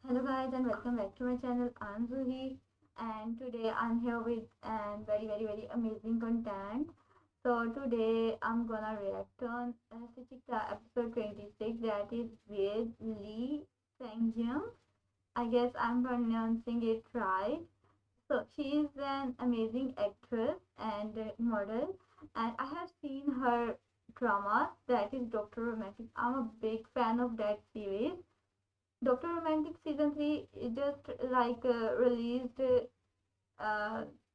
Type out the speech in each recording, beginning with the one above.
Hello guys and welcome back to my channel. I'm Zuhi and today I'm here with an very amazing content. So today I'm gonna react on Suchikta episode 26, that is with Lee Sang-jung. I guess I'm pronouncing it right. So she is an amazing actress and model, and I have seen her drama, that is Dr. Romantic. I'm a big fan of that series. Dr. Romantic season 3 is just released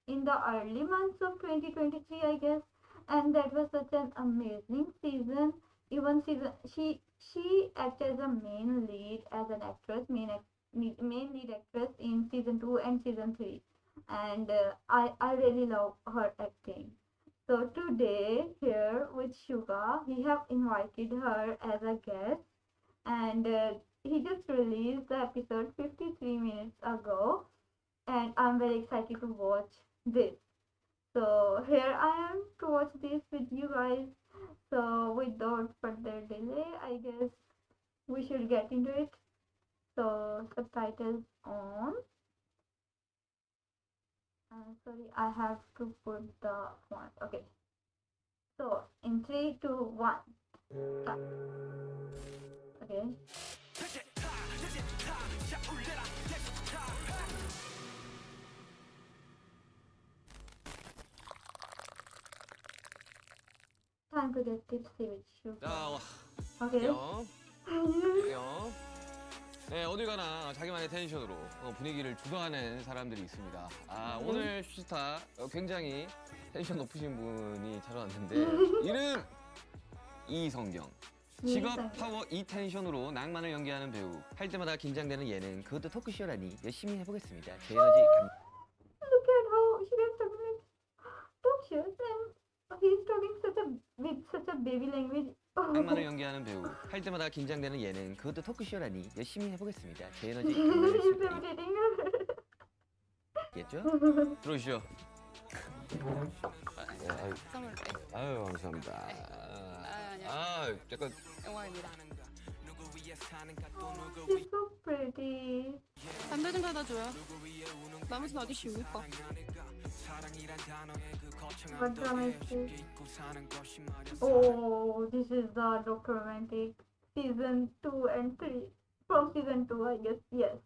in the early months of 2023, I guess, and that was such an amazing season. Even season she acted as a main lead as an actress, main lead actress in season 2 and season 3, and I really love her acting. So today here with Shuga, we have invited her as a guest, and he just released the episode 53 minutes ago, and I'm very excited to watch this. So here I am to watch this with you guys. So without further delay, I guess we should get into it. So subtitles on. Sorry, I have to put the font. Okay. So in three, two, one. Start. Okay. Time to get tipsy with sugar. 자, Okay. 영, 영. 네, 어딜 가나 자기만의 텐션으로 분위기를 주도하는 사람들이 있습니다. 오늘 슈스타 굉장히 텐션 높으신 분이 찾아왔는데 이름 이성경. 직업 파워 이 텐션으로 낭만을 연기하는 배우. 할 때마다 긴장되는 예능. 그것도 토크쇼라니 열심히 해보겠습니다. 제 에너지 Look at how she is talking like talk shows, and he's talking with such a baby language. 낭만을 연기하는 배우. 할 때마다 긴장되는 예능. 그것도 토크쇼라니 열심히 해보겠습니다. 제 에너지 He's imitating her. 겠죠? 들어오시죠. 선물 아유 감사합니다. 약간 영화입니다. She's so pretty. 담배 좀 사다 줘요. 나머지는 어디 씌울까? What drama is this? Oh, this is the Dr. Romantic season 2 and 3. From season 2, I guess. Yes.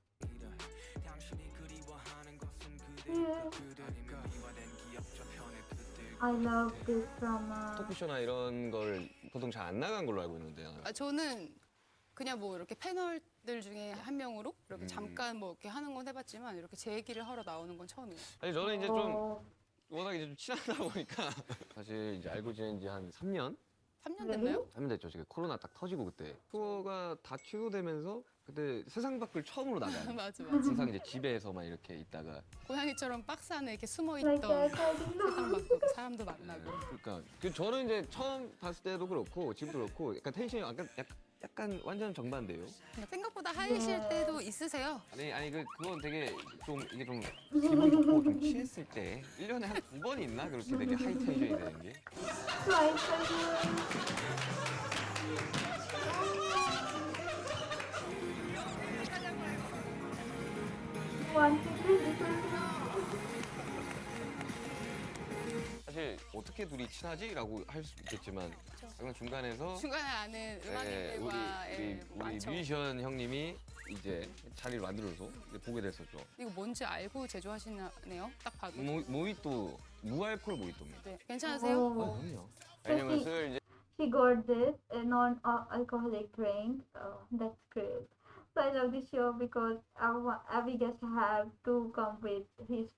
Yeah. I love this drama. 토크쇼나 이런 걸 보통 잘 안 나간 걸로 알고 있는데요. 저는 그냥 뭐 이렇게 패널들 중에 한 명으로 이렇게 잠깐 뭐 이렇게 하는 건 해봤지만 이렇게 제 얘기를 하러 나오는 건 처음이에요. 아니 저는 이제 좀 Oh, 워낙 이제 좀 친하다 보니까 사실 이제 알고 지낸 지 한 3년? 3년 됐나요? 3년 됐죠. 지금 코로나 딱 터지고 그때 투어가 다 취소되면서 그때 세상 밖을 처음으로 나가요. 맞아. 항상 이제 집에서만 이렇게 있다가 고양이처럼 박스 안에 이렇게 숨어 like 있던 that. I didn't know. 세상 밖으로 사람도 만나고. 그러니까 저는 이제 처음 봤을 때도 그렇고 지금도 그렇고 약간 텐션이 약간 완전 정반대예요. 생각보다 하이실 때도 있으세요? 아니 그건 되게 좀 이게 좀 기분 좋고 좀 취했을 때 1년에 한 2번 있나 그렇게 되게 하이 텐션이 되는 게. Right, I do. One, two, three, 사실 어떻게 둘이 친하지라고 할 수 있겠지만 약간 중간에서 중간에 아는 우리 음악인들과 많죠. 뮤지션 형님이 이제 자리를 만들어서 이제 보게 됐었죠. 이거 뭔지 알고 제조하시네요. 딱 봐도. 모히또 무알콜 모히또입니다. 네. 괜찮으세요? Oh. 그럼요. 왜냐면 술 이제 She got this a non-alcoholic drink. Oh, that's great. So I love this show because every guest have to come with his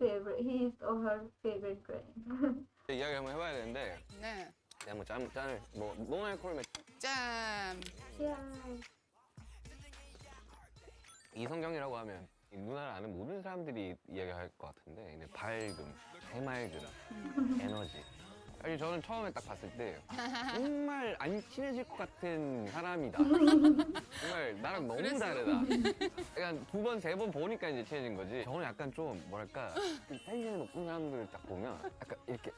or her favorite drink. 이야기 한번 해봐야 되는데 네. 내가 뭐 짠을 뭐 노알콜 맥주 짠. Yeah. 이성경이라고 하면 이 누나를 아는 모든 사람들이 이야기할 것 같은데 근데 밝음, 해맑음, 에너지. 사실 저는 처음에 딱 봤을 때 정말 안 친해질 것 같은 사람이다. 정말 나랑 너무 그랬어요? 다르다. 약간 두 번, 세 번 보니까 이제 친해진 거지. 저는 약간 좀 뭐랄까 좀 텐션이 높은 사람들을 딱 보면 약간 이렇게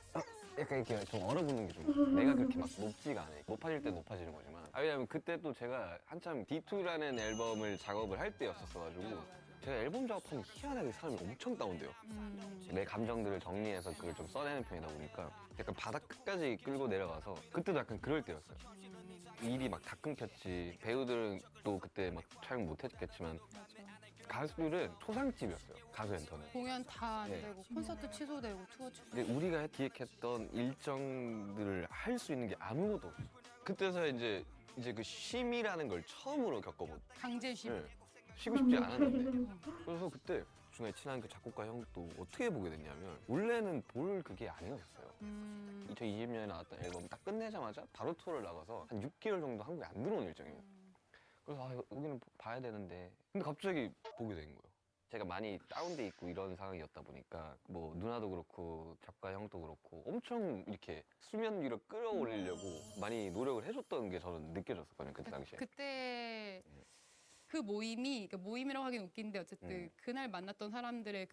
약간 이렇게 좀 얼어붙는 게 좀 내가 그렇게 막 높지가 않아요. 높아질 때 높아지는 거지만. 왜냐면 그때 또 제가 한참 D2라는 앨범을 작업을 할 때였었어가지고 제가 앨범 작업하면 희한하게 사람이 엄청 다운돼요. 내 감정들을 정리해서 그걸 좀 써내는 편이다 보니까 약간 바닥 끝까지 끌고 내려가서 그때도 약간 그럴 때였어요. 일이 막 다 끊겼지. 배우들은 또 그때 막 촬영 못 했겠지만 가수들은 초상집이었어요. 가수 엔터는. 공연 다 안 네. 되고 콘서트 취소되고 투어 취소. 근데 우리가 기획했던 일정들을 할 수 있는 게 아무것도 없어요. 그때서 이제 그 쉼이라는 걸 처음으로 겪어본. 강제 쉼. 네. 쉬고 싶지 않았는데. 그래서 그때 중에 친한 그 작곡가 형도 어떻게 보게 됐냐면 원래는 볼 그게 아니었어요. 2020년에 나왔던 앨범 딱 끝내자마자 바로 투어를 나가서 한 6개월 정도 한국에 안 들어온 일정이에요. 그래서 아, 여기는 봐야 되는데 근데 갑자기 보게 된 거예요. 제가 많이 다운돼 있고 이런 상황이었다 보니까 뭐 누나도 그렇고 작가 형도 그렇고 엄청 이렇게 수면 위로 끌어올리려고 많이 노력을 해줬던 게 저는 느껴졌었거든요. 그때 당시에. 그때 그 모임이 그러니까 모임이라고 하긴 웃긴데 어쨌든 그날 만났던 사람들의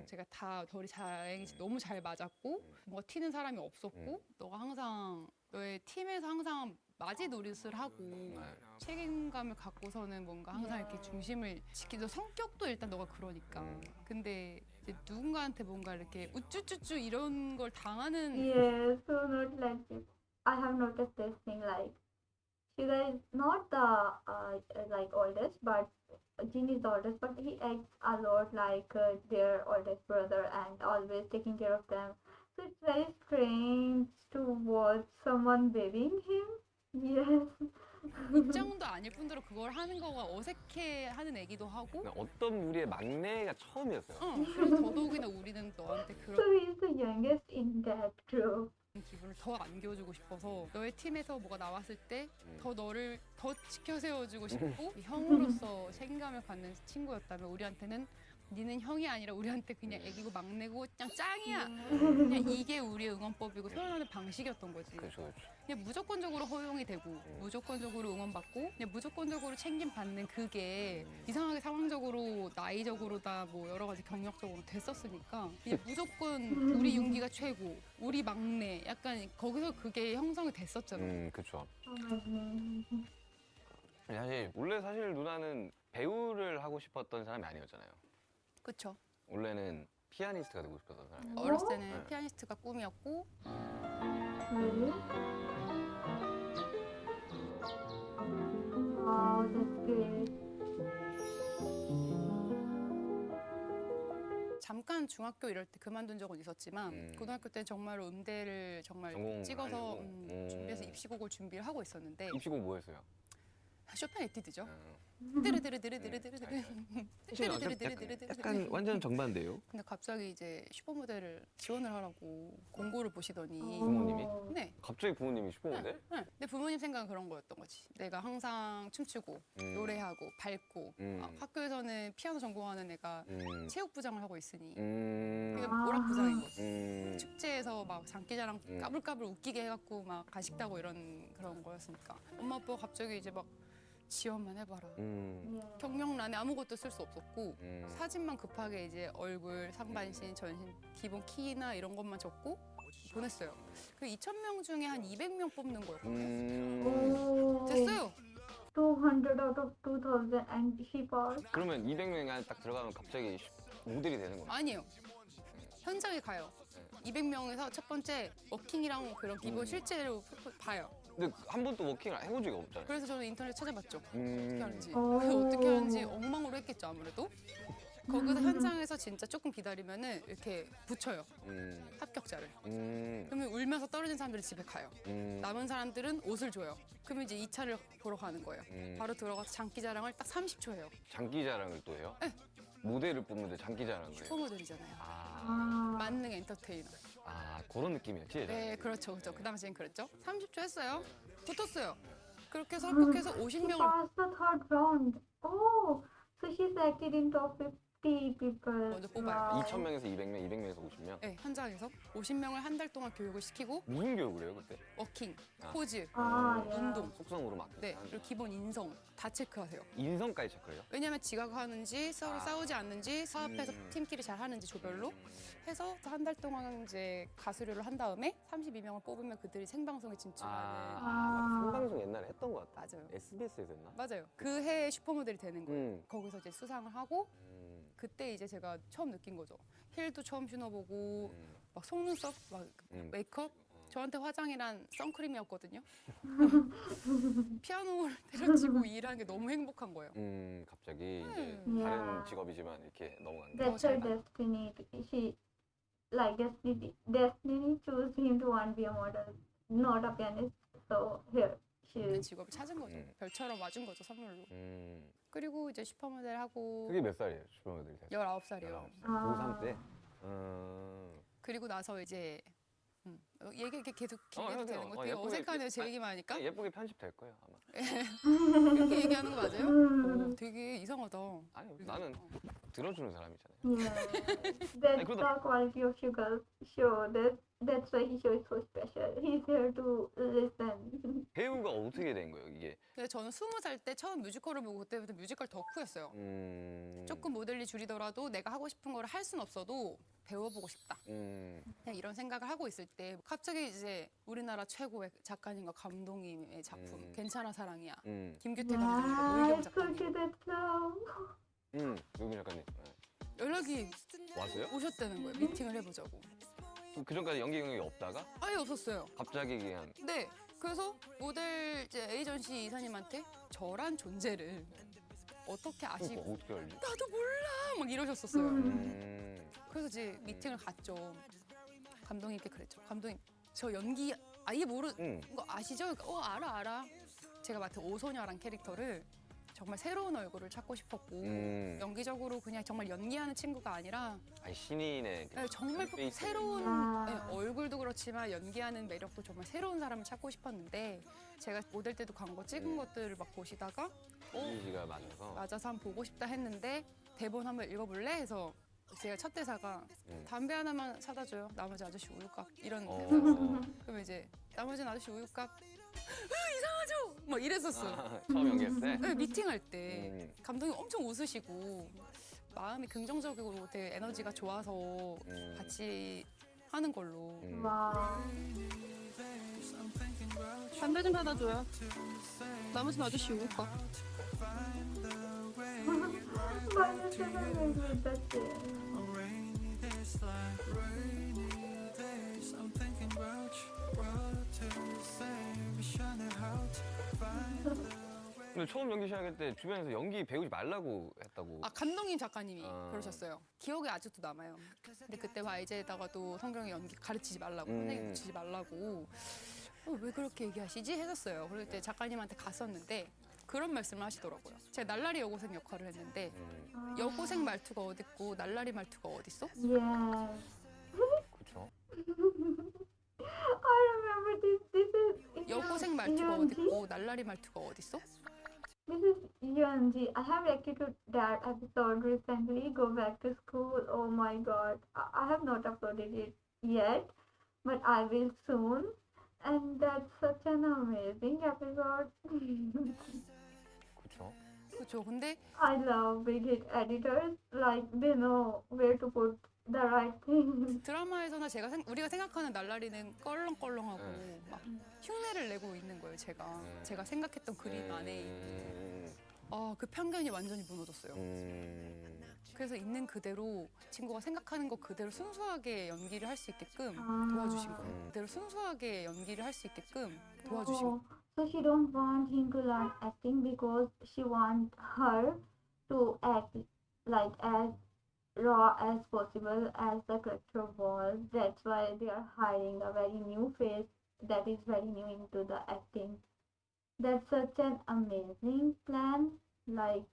제가 다 결이 다행히 너무 잘 맞았고 뭔가 튀는 사람이 없었고 너가 항상 너의 팀에서 항상 맞이 노릇을 하고 책임감을 갖고서는 뭔가 항상 이렇게 중심을 지키는 성격도 일단 너가 그러니까 근데 이제 누군가한테 뭔가 이렇게 우쭈쭈쭈 이런 걸 당하는 Yes, so not like this. I have noticed this thing like Shiva is not the like oldest, but Jin is the oldest, but he acts a lot like their oldest brother and always taking care of them. So it's very strange to watch someone babying him. Yes. 입장도 아닐 뿐더러 그걸 하는 거가 어색해하는 애기도 하고 어떤 우리의 막내가 처음이었어요. 그래서 더더욱이나 우리는 너한테 So 그런 he is the youngest in that group. 기분을 더 안겨주고 싶어서 너의 팀에서 뭐가 나왔을 때 더 너를 더 지켜 세워주고 싶고 형으로서 책임감을 갖는 친구였다면 우리한테는 니는 형이 아니라 우리한테 그냥 애기고 막내고 그냥 짱이야. 그냥 이게 우리의 응원법이고 표현하는 방식이었던 거지. 그렇죠, 그렇죠. 그냥 무조건적으로 허용이 되고 무조건적으로 응원받고 그냥 무조건적으로 챙김받는 그게 이상하게 상황적으로 나이적으로다 뭐 여러 가지 경력적으로 됐었으니까 그냥 무조건 우리 윤기가 최고 우리 막내 약간 거기서 그게 형성이 됐었잖아. 그렇죠. Amazing. 사실 누나는 배우를 하고 싶었던 사람이 아니었잖아요. 그쵸? 원래는 피아니스트가 되고 싶었던 사람이에요. 어렸을 때는 네. 피아니스트가 꿈이었고 Really? Wow, that's great. 잠깐 중학교 이럴 때 그만둔 적은 있었지만 고등학교 때 정말로 음대를 정말 전공을 찍어서 하려고? 준비해서 입시곡을 준비를 하고 있었는데 입시곡 뭐 했어요? 쇼팽 에뛰드죠. 어. 뜨르르르르르르르르 약간 완전 정반대요. 근데 갑자기 이제 슈퍼모델을 지원을 하라고 공고를 보시더니 부모님이? 네. 갑자기 부모님이 슈퍼모델? 네. 근데 부모님 생각은 그런 거였던 거지. 내가 항상 춤추고 노래하고 밝고 학교에서는 피아노 전공하는 애가 체육부장을 하고 있으니 그게 오락부장인 거지. 축제에서 막 장기자랑 까불까불 웃기게 해갖고 막 간식 따고 이런 그런 거였으니까 엄마 아빠가 갑자기 이제 막 지원만 해봐라. Yeah. 경력란에 아무것도 쓸 수 없었고 사진만 급하게 이제 얼굴, 상반신, 전신, 기본 키나 이런 것만 적고 보냈어요. 그 2,000명 중에 한 200명 뽑는 거였거든요. Oh, 됐어요. 200 out of 2000 and she passed. 그러면 200명이 안에 딱 들어가면 갑자기 모델이 되는 거예요? 아니에요. 현장에 가요. 200명에서 첫 번째 워킹이랑 그런 기본 실제로 봐요. 근데 한 번도 워킹을 해본 적이 없잖아요. 그래서 저는 인터넷 찾아봤죠. 어떻게 하는지. 오. 그 어떻게 하는지 엉망으로 했겠죠, 아무래도. 거기서 현장에서 진짜 조금 기다리면은 이렇게 붙여요. 합격자를. 그러면 울면서 떨어진 사람들이 집에 가요. 남은 사람들은 옷을 줘요. 그러면 이제 2차를 보러 가는 거예요. 바로 들어가서 장기자랑을 딱 30초 해요. 장기자랑을 또 해요? 네. 모델을 뽑는데 장기자랑을 해요? 슈퍼모델이잖아요. 아, 만능 엔터테이너. 그런 느낌이었지? 예전에? 네, 그렇죠, 그렇죠. 그 당시엔 그랬죠. 30초 했어요. 붙었어요. 그렇게 해서 합격해서 She 50명을 passed the third round. Oh, so she's acted in top 50 people. 먼저 뽑아요. Wow. 2,000명에서 200명, 200명에서 50명. 네, 현장에서 50명을 한 달 동안 교육을 시키고 무슨 교육을 해요 그때? 워킹, 아. 포즈, Ah, yeah. 운동, 속성으로 막. 네, 그리고 기본 인성 다 체크하세요. 인성까지 체크해요? 왜냐면 지각하는지 서로 아. 싸우지 않는지 사업해서 팀끼리 잘 하는지 조별로 해서 한 달 동안 이제 가수료를 한 다음에 32명을 뽑으면 그들이 생방송에 진출하는 맞아. 생방송 옛날에 했던 것 같아. 맞아요. SBS에서 했나? 맞아요. 그 해에 슈퍼모델이 되는 거예요. 음. 거기서 이제 수상을 하고 음. 그때 이제 제가 처음 느낀 거죠. 힐도 처음 신어보고 음. 막 속눈썹, 막 메이크업 저한테 화장이란 선크림이었거든요. 피아노를 때려치고 일하는 게 너무 행복한 거예요. 갑자기 이제 음. 다른 Yeah. 직업이지만 이렇게 넘어간 게. That's her destiny. She, like destiny chose him to want to be a model, not a pianist. So here she 있는 is. 직업을 찾은 거죠. 별처럼 와준 거죠, 선물로. 음. 그리고 이제 슈퍼모델 하고 그게 몇 살이에요? 슈퍼모델이? 19살이요. 19살. 아. 고3 때? 그리고 나서 이제 얘기 이렇게 계속 길게 해도 해도 돼요. 되는 거 되게 예쁘게- 어색하네요. 제 얘기만 하니까. 예쁘게 편집될 거예요 아마. 이렇게 얘기하는 거 맞아요? Mm. 되게 이상하다. 아니 나는 들어주는 사람이잖아요. Yeah, that's 그래도- the quality of sugar show. That's why he show is so special. He's here to listen. 배우가 어떻게 된 거예요 이게? 근데 저는 20살 때 처음 뮤지컬을 보고 그때부터 뮤지컬 덕후였어요. 조금 모델리 줄이더라도 내가 하고 싶은 걸 할 순 없어도 배워보고 싶다. 그냥 이런 생각을 하고 있을 때 갑자기 이제 우리나라 최고의 작가님과 감독님의 작품 괜찮아 사랑이야. 김규태 감독님과 Yeah, 노희경 I 작가님 could that song. 노민 작가님 연락이 왔어요? 오셨다는 거예요. 미팅을 해보자고. 그 전까지 연기 경력이 없다가 아예 없었어요. 갑자기 그냥 네. 그래서 모델 이제 에이전시 이사님한테 저란 존재를 어떻게 아시고 어떻게 알지? 나도 몰라 막 이러셨었어요. 그래서 이제 미팅을 갔죠. 감독님께 그랬죠. 감독님 저 연기 아예 모르는 거 아시죠? 그러니까, 알아. 제가 맡은 오소녀란 캐릭터를 정말 새로운 얼굴을 찾고 싶었고 연기적으로 그냥 정말 연기하는 친구가 아니라 아니 신인의 네, 정말 페이스. 새로운 아. 네, 얼굴도 그렇지만 연기하는 매력도 정말 새로운 사람을 찾고 싶었는데 제가 모델 때도 광고 찍은 것들을 막 보시다가 이미지가 맞아서 맞아서 한번 보고 싶다 했는데 대본 한번 읽어볼래? 해서 제가 첫 대사가 담배 하나만 사다 줘요. 나머지 아저씨 우유값 이런 대사였어요. 그러면 이제 나머지 아저씨 우유값 이상하죠? 막 이랬었어요. 처음 연기했을 때 네, 미팅할 때 감독님 엄청 웃으시고 마음이 긍정적이고 되게 에너지가 좋아서 같이 하는 걸로 Wow. 담배 좀 사다 줘요. 나머지 아저씨 우유값. Why is it always with the same? 근데 처음 연기 시작할 때 주변에서 연기 배우지 말라고 했다고. 아 감독님 작가님이 아. 그러셨어요. 기억에 아직도 남아요. 근데 그때 YG에다가도 성경이 연기 가르치지 말라고 선생님 붙이지 말라고 왜 그렇게 얘기하시지 했었어요. 그럴 때 작가님한테 갔었는데 그런 말씀을 하시더라고요. 제가 날라리 여고생 역할을 했는데 여고생 말투가 어딨고 날라리 말투가 어딨어? Yes. 그렇죠. I remember this. This is 여고생 말투가 어딨고 날라리 말투가 어딨어? This is Yunji. I have reacted to that episode recently. Go back to school. Oh my god. I have not uploaded it yet, but I will soon. And that's such an amazing episode. 그렇죠. 그렇죠. 근데 I love big hit editors. Like they know where to put the right thing. 드라마에서나 우리가 생각하는 날라리는 껄렁껄렁하고 네. 막 흉내를 내고 있는 거예요. 제가 생각했던 그림 안에 그 편견이 완전히 무너졌어요. 그래서 있는 그대로 친구가 생각하는 거 그대로 순수하게 연기를 할 수 있게끔 도와주신 거예요. 그대로 순수하게 연기를 할 수 있게끔 도와주신 거예요. So she don't want him to learn acting because she want her to act like as raw as possible as the character was. That's why they are hiring a very new face that is very new into the acting. That's such an amazing plan, like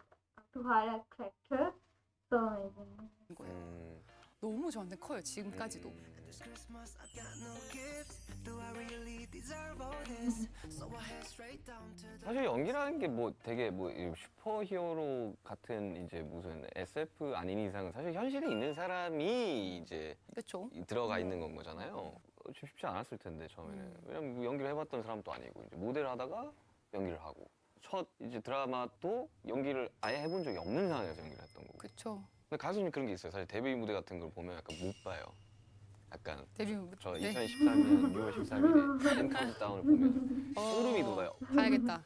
to hire a character. So amazing. 너무 저한테 커요. 지금까지도. 사실 연기라는 게 뭐 되게 뭐 슈퍼히어로 같은 이제 무슨 SF 아닌 이상은 사실 현실에 있는 사람이 이제 그렇죠. 들어가 있는 건 거잖아요. 쉽지 않았을 텐데 처음에는. 왜냐면 뭐 연기를 해봤던 사람도 아니고 이제 모델 하다가 연기를 하고 첫 이제 드라마도 연기를 아예 해본 적이 없는 상황에서 연기를 했던 거고. 그렇죠. 근데 가수는 그런 게 있어요. 사실 데뷔 무대 같은 걸 보면 약간 못 봐요. 약간 데뷔 저 네. 2013년 6월 13일에 엔 카운트다운을 보면 소름이 돋아요. 봐야겠다.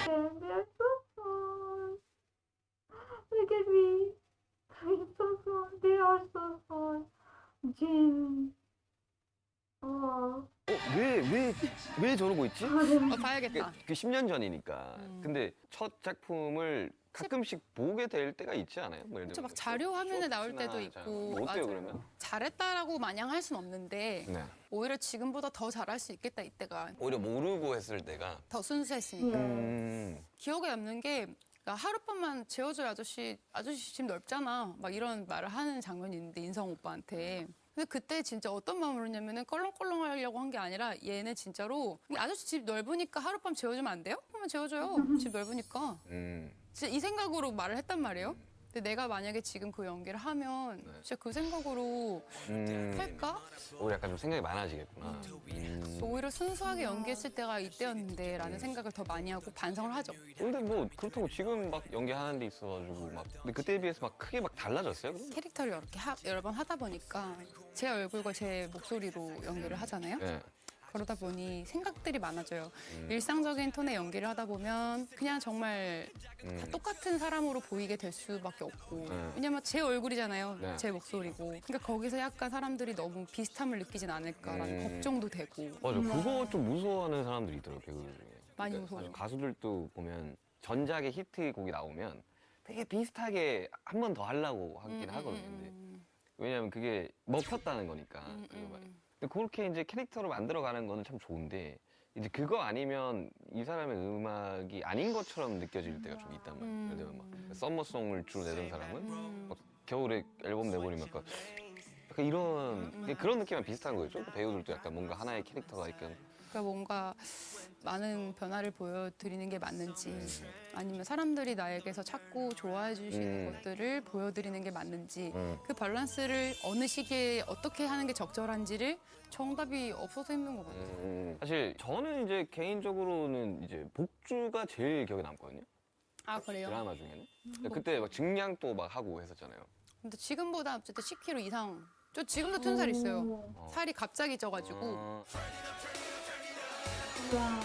And they're so small. Look at me. I'm so small. They are so small. Jin. Oh. 왜 저러고 있지? 봐야겠다. 그 10년 전이니까. 근데 첫 작품을 가끔씩 보게 될 때가 있지 않아요? 뭐 예를 그렇죠. 막 들면 자료 화면에 나올 쇼츠나 때도 자, 있고. 뭐 어때요 맞아요. 그러면? 잘했다라고 마냥 할 순 없는데 네. 오히려 지금보다 더 잘할 수 있겠다 이때가 오히려 모르고 했을 때가 더 순수했으니까. Yeah. 기억에 남는 게 하룻밤만 재워줘요 아저씨 집 넓잖아 막 이런 말을 하는 장면이 있는데 인성 오빠한테 근데 그때 진짜 어떤 마음으로 했냐면은 껄렁껄렁 하려고 한 게 아니라 얘는 진짜로 아저씨 집 넓으니까 하룻밤 재워주면 안 돼요? 그러면 재워줘요 집 넓으니까 진짜 이 생각으로 말을 했단 말이에요 근데 내가 만약에 지금 그 연기를 하면 진짜 그 생각으로 할까? 오히려 약간 좀 생각이 많아지겠구나. 오히려 순수하게 연기했을 때가 이때였는데 라는 생각을 더 많이 하고 반성을 하죠 근데 뭐 그렇다고 지금 막 연기하는 데 있어가지고 막 근데 그때에 비해서 막 크게 막 달라졌어요? 그럼? 캐릭터를 이렇게 여러 번 하다 보니까 제 얼굴과 제 목소리로 연기를 하잖아요. 네. 그러다 보니 생각들이 많아져요. 일상적인 톤의 연기를 하다 보면 그냥 정말 다 똑같은 사람으로 보이게 될 수밖에 없고 왜냐면 제 얼굴이잖아요. 네. 제 목소리고. 그러니까 거기서 약간 사람들이 너무 비슷함을 느끼진 않을까라는 걱정도 되고 맞아. 그거 좀 무서워하는 사람들이 있더라고요. 배우들 중에. 많이 그러니까 무서워요. 사실 가수들도 보면 전작의 히트곡이 나오면 되게 비슷하게 한 번 더 하려고 하긴 하거든요. 근데 왜냐면 그게 먹혔다는 거니까. 근데 그렇게 이제 캐릭터를 만들어가는 거는 참 좋은데 이제 그거 아니면 이 사람의 음악이 아닌 것처럼 느껴질 때가 좀 있단 말이에요. 예를 들면 막 썸머송을 주로 내던 사람은 막 겨울에 앨범 내버리면 약간 이런 그런 느낌이랑 비슷한 거죠. 배우들도 약간 뭔가 하나의 캐릭터가 있건 그러니까 뭔가 많은 변화를 보여드리는 게 맞는지 아니면 사람들이 나에게서 찾고 좋아해 주시는 것들을 보여드리는 게 맞는지 그 밸런스를 어느 시기에 어떻게 하는 게 적절한지를 정답이 없어서 힘든 것 같아요. 사실 저는 이제 개인적으로는 이제 복주가 제일 기억에 남거든요. 아 그래요? 드라마 중에는. 그때 막 증량도 막 하고 했었잖아요. 근데 지금보다 어쨌든 10kg 이상 저 지금도 튼살 있어요. 살이 갑자기 쪄가지고 Yeah.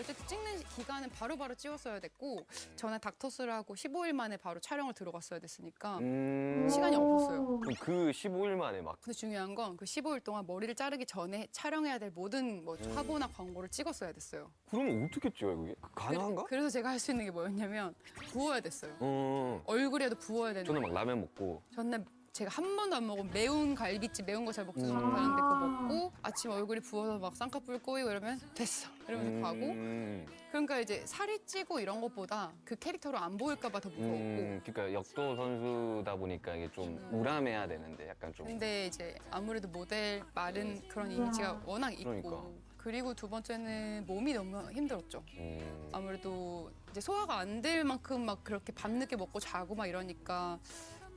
어쨌든 찍는 기간은 바로바로 찍었어야 됐고 저는 닥터스를 하고 15일 만에 바로 촬영을 들어갔어야 됐으니까 시간이 없었어요. 그럼 그 15일 만에 막 근데 중요한 건 그 15일 동안 머리를 자르기 전에 촬영해야 될 모든 뭐 화보나 광고를 찍었어야 됐어요. 그러면 어떻게 찍어요 그게? 가능한가? 그래서 제가 할 수 있는 게 뭐였냐면 부어야 됐어요. 얼굴에도 부어야 되는 저는 거예요. 막 라면 먹고 전날 제가 한 번도 안 먹은 매운 갈비찜 매운 거 잘 먹지 못하는데 그거 먹고 아침 얼굴이 부어서 막 쌍꺼풀 꼬이고 이러면 됐어 이러면서 가고 그러니까 이제 살이 찌고 이런 것보다 그 캐릭터로 안 보일까 봐 더 무서웠고 그러니까 역도 선수다 보니까 이게 좀 우람해야 되는데 약간 좀 근데 이제 아무래도 모델 마른 그런 이미지가 워낙 있고 그러니까. 그리고 두 번째는 몸이 너무 힘들었죠. 아무래도 이제 소화가 안 될 만큼 막 그렇게 밤늦게 먹고 자고 막 이러니까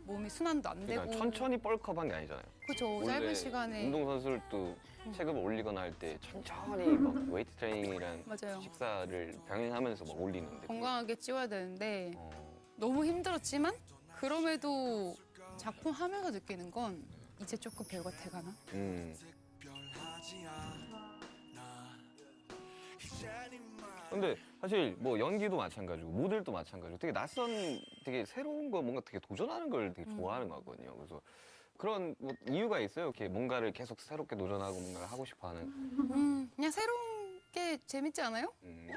몸이 순환도 안 되고 그러니까 천천히 뻘컵한 게 아니잖아요. 그죠 원래 짧은 시간에 운동선수들도 체급을 올리거나 할 때 천천히 막 웨이트 트레이닝이랑 맞아요. 식사를 병행하면서 막 올리는데 건강하게 찌워야 되는데 어, 너무 힘들었지만 그럼에도 작품 하면서 느끼는 건 이제 조금 배우가 돼가나? 근데 사실 뭐 연기도 마찬가지고 모델도 마찬가지고 되게 낯선 되게 새로운 거 뭔가 되게 도전하는 걸 되게 좋아하는 거거든요. 그래서 그런 뭐 이유가 있어요. 이렇게 뭔가를 계속 새롭게 도전하고 뭔가를 하고 싶어하는. 그냥 새로운 게 재밌지 않아요?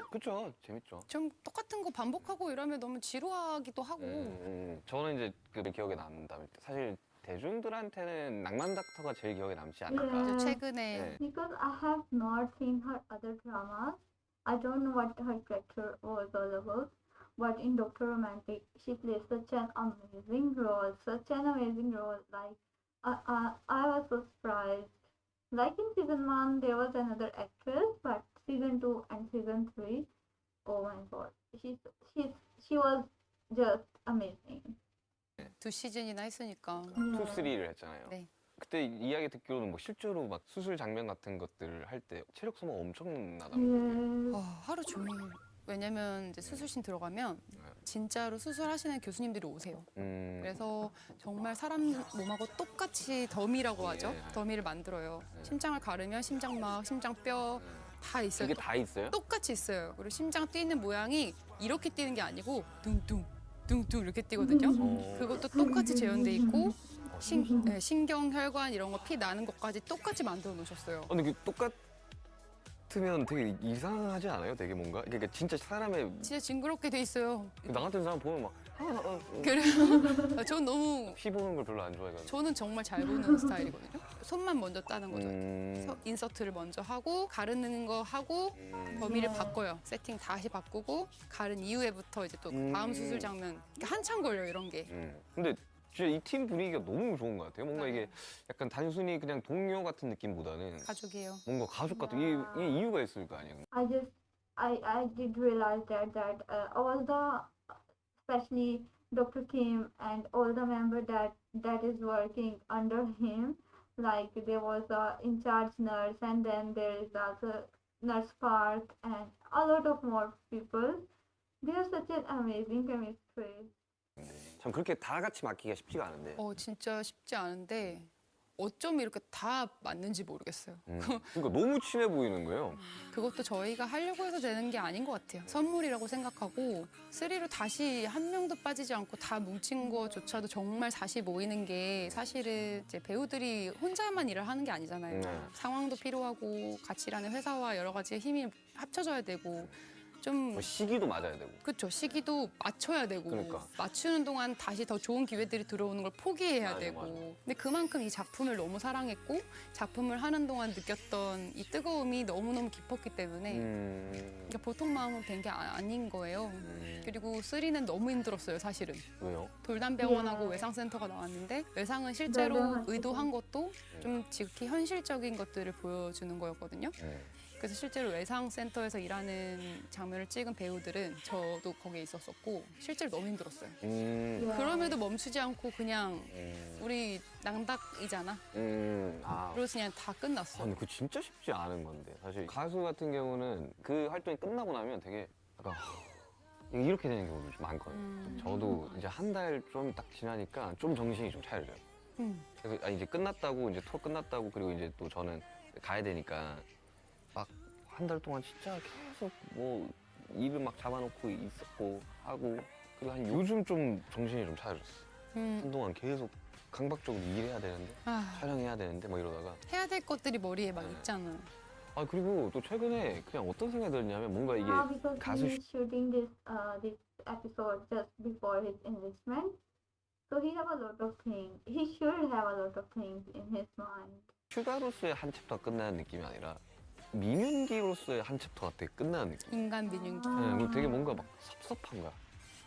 그렇죠. 재밌죠. 좀 똑같은 거 반복하고 이러면 너무 지루하기도 하고 저는 이제 그 기억에 남는다. 사실 대중들한테는 낭만 닥터가 제일 기억에 남지 않을까. Yeah. 최근에 네. Because I have not seen her other dramas. I don't know what her character was all about. But in Doctor Romantic, she plays such an amazing role. Such an amazing role. Like, I was so surprised. Like in season 1, there was another actress, but season 2 and season 3, oh my god. She was just amazing. 2시즌이나 했으니까. 투, Yeah. 쓰리를 했잖아요. 네. 그때 이야기 듣기로는 뭐 실제로 막 수술 장면 같은 것들을 할 때 체력 소모 엄청나다고. Yes. 하루 종일. 왜냐면 이제 수술실 들어가면 진짜로 수술하시는 교수님들이 오세요. 그래서 정말 사람 몸하고 똑같이 더미라고 하죠. 예. 더미를 만들어요. 심장을 가르면 심장막, 심장뼈 다 있어요. 이게 다 있어요? 똑같이 있어요. 그리고 심장 뛰는 모양이 이렇게 뛰는 게 아니고 둥둥, 둥둥 이렇게 뛰거든요. 그것도 똑같이 재현돼 있고 신경, 혈관 이런 거 피 나는 것까지 똑같이 만들어 놓으셨어요. 근데 그 똑같으면 되게 이상하지 않아요? 되게 뭔가? 그러니까 진짜 사람의 진짜 징그럽게 돼 있어요. 나 같은 사람 보면 막 그래요. 전 너무 피 보는 걸 별로 안 좋아해가지고. 저는 정말 잘 보는 스타일이거든요. 손만 먼저 따는 거죠. 음. 인서트를 먼저 하고 가르는 거 하고 범위를 바꿔요. 세팅 다시 바꾸고 가른 이후에부터 이제 또 다음 수술 장면 그러니까 한참 걸려요 이런 게. 근데 진짜 이 팀 분위기가 너무 좋은 것 같아요. 뭔가 이게 약간 단순히 그냥 동료 같은 느낌보다는 가족이에요. 뭔가 가족 같은 이 이유가 있을 거 아니에요. I did realize that all the, especially Dr. Kim and all the member that is working under him, like there was a in charge nurse and then there is also nurse Park and a lot of more people. They have such an amazing chemistry. 참 그렇게 다 같이 맡기가 쉽지가 않은데. 진짜 쉽지 않은데 어쩜 이렇게 다 맞는지 모르겠어요. 그러니까 너무 친해 보이는 거예요. 그것도 저희가 하려고 해서 되는 게 아닌 것 같아요. 선물이라고 생각하고 3로 다시 한 명도 빠지지 않고 다 뭉친 거조차도 정말 다시 모이는 게 사실은 이제 배우들이 혼자만 일을 하는 게 아니잖아요. 상황도 필요하고 같이 일하는 회사와 여러 가지 힘이 합쳐져야 되고 좀 뭐 시기도 맞아야 되고. 그렇죠. 시기도 맞춰야 되고 그러니까. 맞추는 동안 다시 더 좋은 기회들이 들어오는 걸 포기해야 맞아, 되고 맞아. 근데 그만큼 이 작품을 너무 사랑했고 작품을 하는 동안 느꼈던 이 뜨거움이 너무너무 깊었기 때문에 그러니까 보통 마음으로 된 게 아닌 거예요. 그리고 3는 너무 힘들었어요, 사실은. 왜요? 돌담병원하고 예. 외상센터가 나왔는데 외상은 실제로 네, 의도한 것도 좀 지극히 현실적인 것들을 보여주는 거였거든요. 그래서 실제로 외상센터에서 일하는 장면을 찍은 배우들은 저도 거기에 있었었고 실제로 너무 힘들었어요. Yeah. 그럼에도 멈추지 않고 그냥 우리 낭닥이잖아. 그래서 그냥 다 끝났어. 근데 그 진짜 쉽지 않은 건데 사실 가수 같은 경우는 그 활동이 끝나고 나면 되게 약간 이렇게 되는 경우도 좀 많거든요. 저도 이제 한 달 좀 딱 지나니까 좀 정신이 좀 차려져요. 그래서 이제 끝났다고 이제 투어 끝났다고 그리고 이제 또 저는 가야 되니까 막 한 달 동안 진짜 계속 뭐 일을 막 잡아놓고 있었고 하고 그리고 한 요즘 좀 정신이 좀 차려졌어. 한동안 계속 강박적으로 일해야 되는데 촬영해야 되는데 막 이러다가 해야 될 것들이 머리에 막 있잖아. 그리고 또 최근에 그냥 어떤 생각이 들었냐면 뭔가 이게 Because 가수 he is shooting this episode just before his enlistment, so he have a lot of things. He should have a lot of things in his mind. 휴가로서의 한 챕터가 끝나는 느낌이 아니라 민윤기로서의 한 챕터가 되게 끝나는 느낌. 인간 민윤기. 그리고 되게 뭔가 막 섭섭한 거야.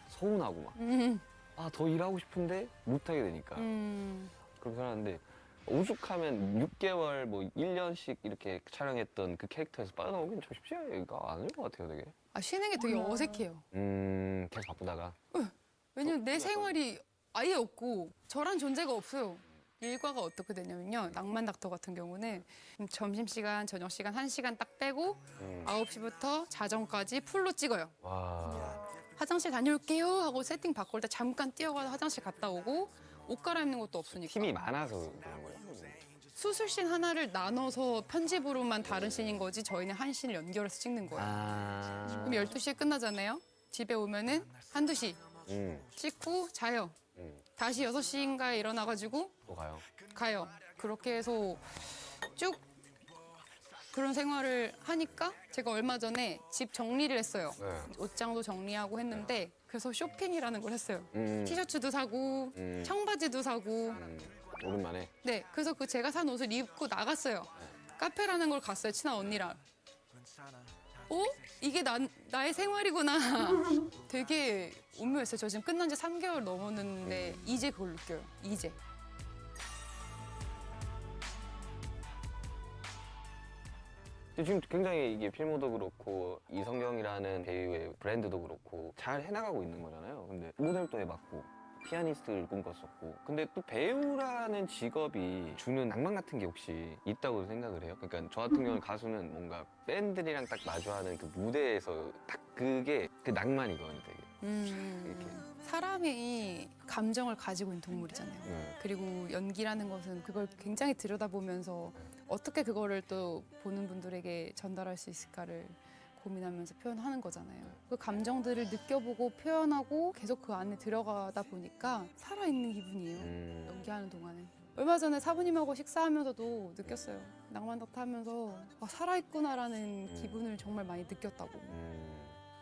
서운하고 막. 더 일하고 싶은데 못하게 되니까. 그렇게 살았는데 오죽하면 6개월 뭐 1년씩 이렇게 촬영했던 그 캐릭터에서 빠져나오긴 좀 쉽지가 않을 것 같아요, 되게. 쉬는 게 되게 어색해요. 계속 바쁘다가. 왜냐면 내 생활이 아예 없고 저란 존재가 없어요. 일과가 어떻게 되냐면요. 낭만 닥터 같은 경우는 점심시간, 저녁시간 1시간 딱 빼고 9시부터 자정까지 풀로 찍어요. 와. 화장실 다녀올게요 하고 세팅 바꿀 때 잠깐 뛰어가서 화장실 갔다 오고 옷 갈아입는 것도 없으니까. 팀이 많아서 그런 거예요. 수술씬 하나를 나눠서 편집으로만 다른 씬인 거지 저희는 한 씬을 연결해서 찍는 거예요. 그럼 12시에 끝나잖아요. 집에 오면은 1~2시 찍고 자요. 다시 6시인가에 일어나가지고 또 가요. 가요. 그렇게 해서 쭉 그런 생활을 하니까 제가 얼마 전에 집 정리를 했어요. 네. 옷장도 정리하고 했는데 그래서 쇼핑이라는 걸 했어요. 음. 티셔츠도 사고 청바지도 사고 오랜만에. 네, 그래서 그 제가 산 옷을 입고 나갔어요. 카페라는 걸 갔어요, 친한 언니랑. 어? 이게 나의 생활이구나. 되게 운명했어요. 저 지금 끝난 지 3개월 넘었는데 이제 그걸 느껴요. 이제. 근데 지금 굉장히 이게 필모도 그렇고 이성경이라는 배우의 브랜드도 그렇고 잘 해나가고 있는 거잖아요. 근데 모델도 해봤고 피아니스트를 꿈꿨었고 근데 또 배우라는 직업이 주는 낭만 같은 게 혹시 있다고 생각을 해요? 그러니까 저 같은 경우는 가수는 뭔가 팬들이랑 딱 마주하는 그 무대에서 딱 그게 그 낭만이거든요 되게. 사람이 감정을 가지고 있는 동물이잖아요. 네. 그리고 연기라는 것은 그걸 굉장히 들여다보면서 어떻게 그거를 또 보는 분들에게 전달할 수 있을까를 고민하면서 표현하는 거잖아요. 그 감정들을 느껴보고 표현하고 계속 그 안에 들어가다 보니까 살아있는 기분이에요. 연기하는 동안에. 얼마 전에 사부님하고 식사하면서도 느꼈어요. 낭만덕트 하면서 살아있구나라는 기분을 정말 많이 느꼈다고.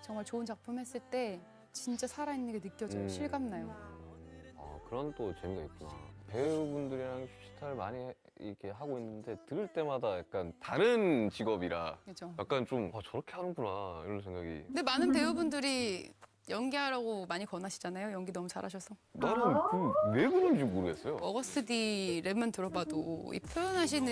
정말 좋은 작품 했을 때 진짜 살아있는 게 느껴져요. 실감나요. 그런 또 재미가 있구나. 배우분들이랑 슈스타를 많이 이렇게 하고 있는데 들을 때마다 약간 다른 직업이라 그렇죠. 약간 좀 저렇게 하는구나 이런 생각이. 근데 많은 배우분들이 연기하라고 많이 권하시잖아요. 연기 너무 잘하셔서. 나는 왜 그런지 모르겠어요. 어거스트 D 랩만 들어봐도 이 표현하시는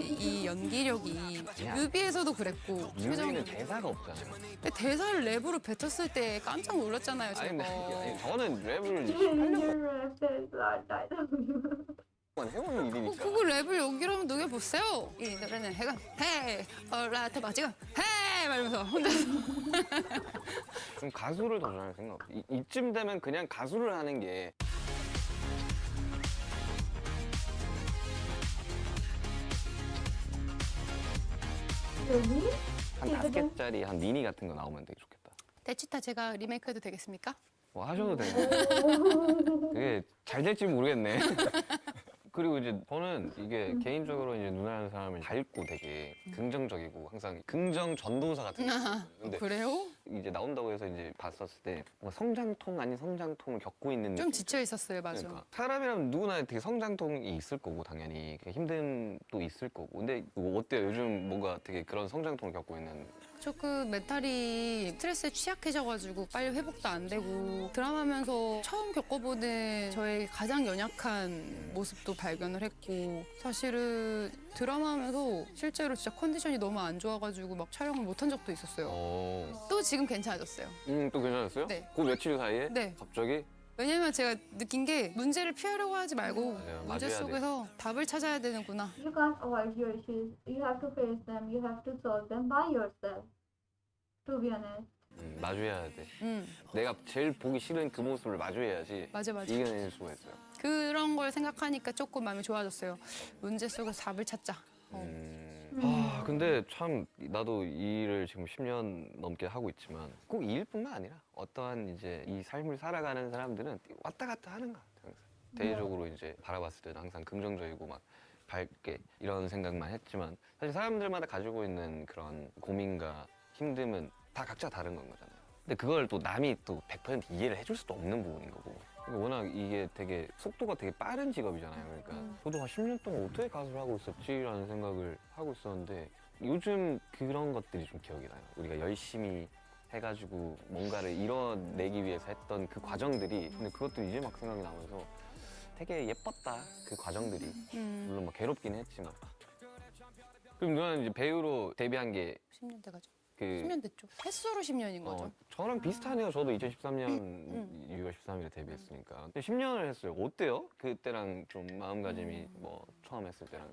이 연기력이 뮤비에서도 그랬고 뮤비는 대사가 없잖아요. 근데 대사를 랩으로 뱉었을 때 깜짝 놀랐잖아요. 아니 근데 저거. 저는 랩을 Your reference are dialogue. 해오는 일이니까. 그거 랩을 연기로 한번 녹여보세요. 이 노래는 해가 헤이 얼라트 마지금 헤이 말면서 혼자서 좀 가수를 더 좋아하는 생각. 이쯤 되면 그냥 가수를 하는 게. Really? 한 5개짜리 한 미니 같은 거 나오면 되게 좋겠다. 대치타 제가 리메이크해도 되겠습니까? 뭐 하셔도 되고. 그게 잘 될지 모르겠네. 그리고 이제 저는 이게 개인적으로 이제 누나라는 사람을 밝고 되게 긍정적이고 항상 긍정 전도사 같은 거. 근데 그래요? 이제 나온다고 해서 이제 봤었을 때 뭔가 성장통 아닌 성장통을 겪고 있는 좀 느낌. 지쳐 있었어요, 맞아. 그러니까 사람이라면 누구나 되게 성장통이 있을 거고 당연히 힘듦도 있을 거고 근데 뭐 어때요? 요즘 뭔가 되게 그런 성장통을 겪고 있는. 조금 멘탈이 스트레스에 취약해져가지고 빨리 회복도 안 되고 드라마면서 처음 겪어보는 저의 가장 연약한 모습도 발견을 했고 사실은 드라마하면서 실제로 진짜 컨디션이 너무 안 좋아가지고 막 촬영을 못한 적도 있었어요. 또 지금 괜찮아졌어요. 또 괜찮았어요? 네. 그 며칠 사이에? 네. 갑자기? 왜냐면 제가 느낀 게 문제를 피하려고 하지 말고 맞아요. 문제 마주해야 돼. 속에서 답을 찾아야 되는구나. You can't avoid your issues. You have to face them. You have to solve them by yourself. To be honest. 마주해야 돼. 음, 내가 제일 보기 싫은 그 모습을 마주해야지 맞아. 이겨낼 수가 있어요. 그런 걸 생각하니까 조금 마음이 좋아졌어요. 문제 속에서 답을 찾자. 근데 참 나도 이 일을 지금 10년 넘게 하고 있지만 꼭 이 일뿐만 아니라 어떠한 이제 이 삶을 살아가는 사람들은 왔다 갔다 하는 것 같아요. 항상. 대외적으로 이제 바라봤을 때는 항상 긍정적이고 막 밝게 이런 생각만 했지만 사실 사람들마다 가지고 있는 그런 고민과 힘듦은 다 각자 다른 건 거잖아요. 근데 그걸 또 남이 또 100% 이해를 해줄 수도 없는 부분인 거고. 그러니까 워낙 이게 되게 속도가 되게 빠른 직업이잖아요. 그러니까 저도 한 10년 동안 어떻게 가수를 하고 있었지라는 생각을 하고 있었는데 요즘 그런 것들이 좀 기억이 나요. 우리가 열심히 해가지고 뭔가를 이뤄내기 위해서 했던 그 과정들이 근데 그것도 이제 막 생각이 나면서 되게 예뻤다 그 과정들이. 물론 막 괴롭긴 했지만. 그럼 누나는 이제 배우로 데뷔한 게 10년 돼가죠. 그 10년 됐죠. 횟수로 10년인 거죠. 저랑 비슷하네요. 저도 2013년 6월 13일에 데뷔했으니까. 근데 10년을 했어요. 어때요? 그때랑 좀 마음가짐이 뭐 처음 했을 때랑.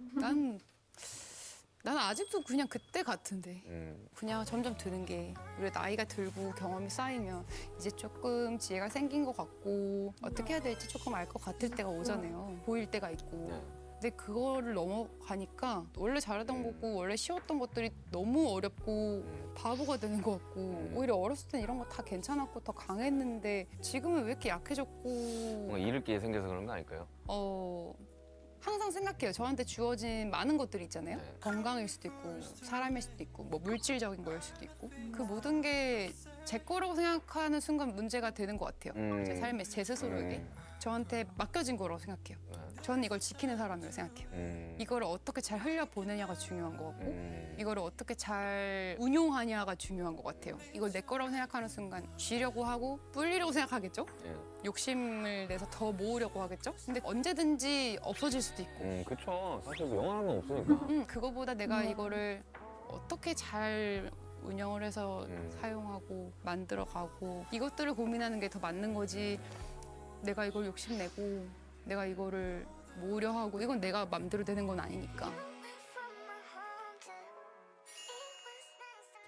난 아직도 그냥 그때 같은데. 음, 그냥 점점 드는 게 우리 나이가 들고 경험이 쌓이면 이제 조금 지혜가 생긴 것 같고 어떻게 해야 될지 조금 알 것 같을 때가 오잖아요. 보일 때가 있고. 네. 근데 그거를 넘어가니까 원래 잘하던 거고 원래 쉬웠던 것들이 너무 어렵고 바보가 되는 것 같고 오히려 어렸을 땐 이런 거 다 괜찮았고 더 강했는데 지금은 왜 이렇게 약해졌고 뭔가 잃을 게 생겨서 그런 거 아닐까요? 항상 생각해요. 저한테 주어진 많은 것들이 있잖아요. 네. 건강일 수도 있고 사람일 수도 있고 뭐 물질적인 거일 수도 있고 그 모든 게 제 거라고 생각하는 순간 문제가 되는 것 같아요. 제 삶에 제 스스로에게 저한테 맡겨진 거라고 생각해요. 저는 이걸 지키는 사람이라고 생각해요. 이거를 어떻게 잘 흘려보내냐가 중요한 것 같고 이거를 어떻게 잘 운용하냐가 중요한 것 같아요. 이걸 내 거라고 생각하는 순간 쥐려고 하고 뿔리려고 생각하겠죠? 욕심을 내서 더 모으려고 하겠죠? 근데 언제든지 없어질 수도 있고 그쵸. 사실 뭐 영원한 건 없으니까. 그거보다 내가 이거를 어떻게 잘 운영을 해서 사용하고 만들어가고 이것들을 고민하는 게 더 맞는 거지. 내가 이걸 욕심내고 내가 이거를 모으려 하고 이건 내가 맘대로 되는 건 아니니까.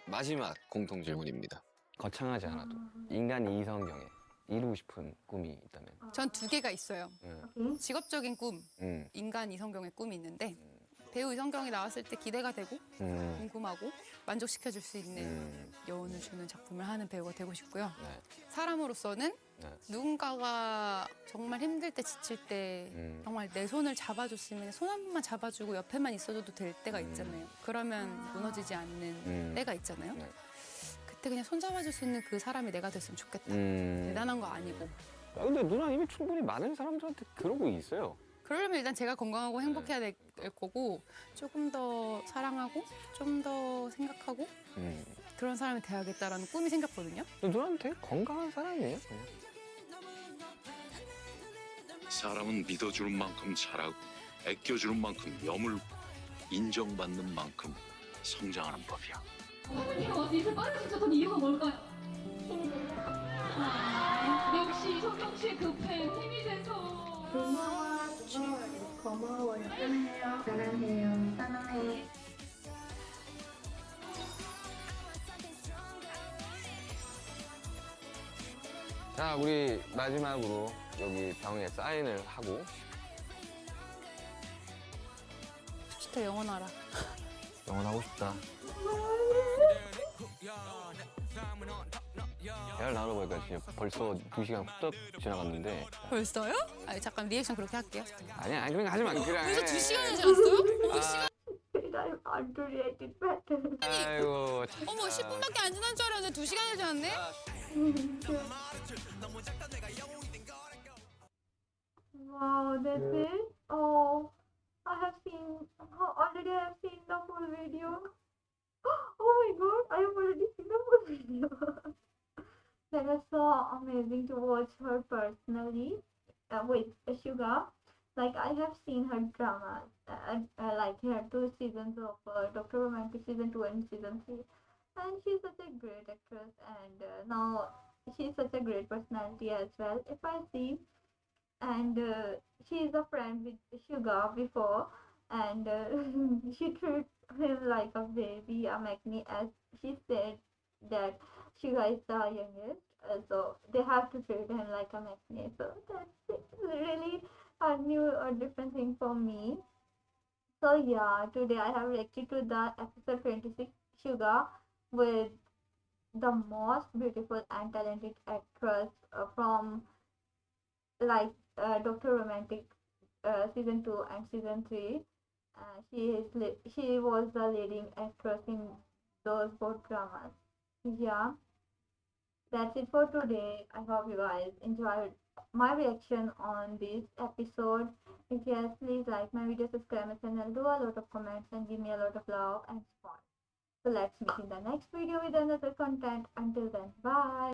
마지막 공통 질문입니다. 거창하지 않아도 인간 이성경에 이루고 싶은 꿈이 있다면? 전 두 개가 있어요. 오케이. 직업적인 꿈, 인간 이성경의 꿈이 있는데 배우 이성경이 나왔을 때 기대가 되고 궁금하고 만족시켜줄 수 있는 여운을 주는 작품을 하는 배우가 되고 싶고요. 네. 사람으로서는 누군가가 정말 힘들 때 지칠 때 정말 내 손을 잡아줬으면 손 한 번만 잡아주고 옆에만 있어줘도 될 때가 있잖아요. 그러면 무너지지 않는 때가 있잖아요. 네. 그때 그냥 손 잡아줄 수 있는 그 사람이 내가 됐으면 좋겠다. 대단한 거 아니고. 근데 누나 이미 충분히 많은 사람들한테 그러고 있어요. 그러려면 일단 제가 건강하고 행복해야 될 거고 조금 더 사랑하고 좀 더 생각하고 그런 사람이 돼야겠다라는 꿈이 생겼거든요. 근데 누나는 되게 건강한 사람이에요. 사람은 믿어주는 만큼 잘하고 아껴주는 만큼 여물고 인정받는 만큼 성장하는 법이야. 이거 어디서 떨어지셨던 이유가 뭘까요? 역시 성경 씨의 그 팬 힘이 돼서. 고마워요. 사랑해요. 사랑해. 자, 우리 마지막으로 여기 방에 사인을 하고 진짜 영원하라. 영원하고 싶다. 대화를 나눠보니까 진짜 벌써 2시간 후딱 지나갔는데. 벌써요? 아 잠깐 리액션 그렇게 할게요. 아니야, 그러니까 하지 마. 그냥 해. 벌써 2시간이 지났어요? 어머, 시간, I'm underrated better. 아이고, 참. 어머 10분밖에 안 지난 줄 알았는데 2시간이 지났네? Wow, that's it. Oh, I have seen. Already I have seen the full video. Oh my god, I have already seen the full video. That was so amazing to watch her personally with Suga. Like I have seen her dramas, like her 2 seasons of Doctor Romantic season 2 and season 3, and she's such a great actress, and now she's such a great personality as well. If I see, and she's a friend with Suga before, and she treats him like a baby, a Makni, as she said that Suga is the youngest, so they have to treat him like a Makni. So that's really a new or different thing for me. So yeah, today I have reacted to the episode 26 Suga with the most beautiful and talented actress from like Doctor Romantic season 2 and season 3. She was the leading actress in those both dramas. Yeah, that's it for today. I hope you guys enjoyed my reaction on this episode. If yes, please like my video, subscribe my channel, do a lot of comments and give me a lot of love and support. So let's meet in the next video with another content. Until then, bye.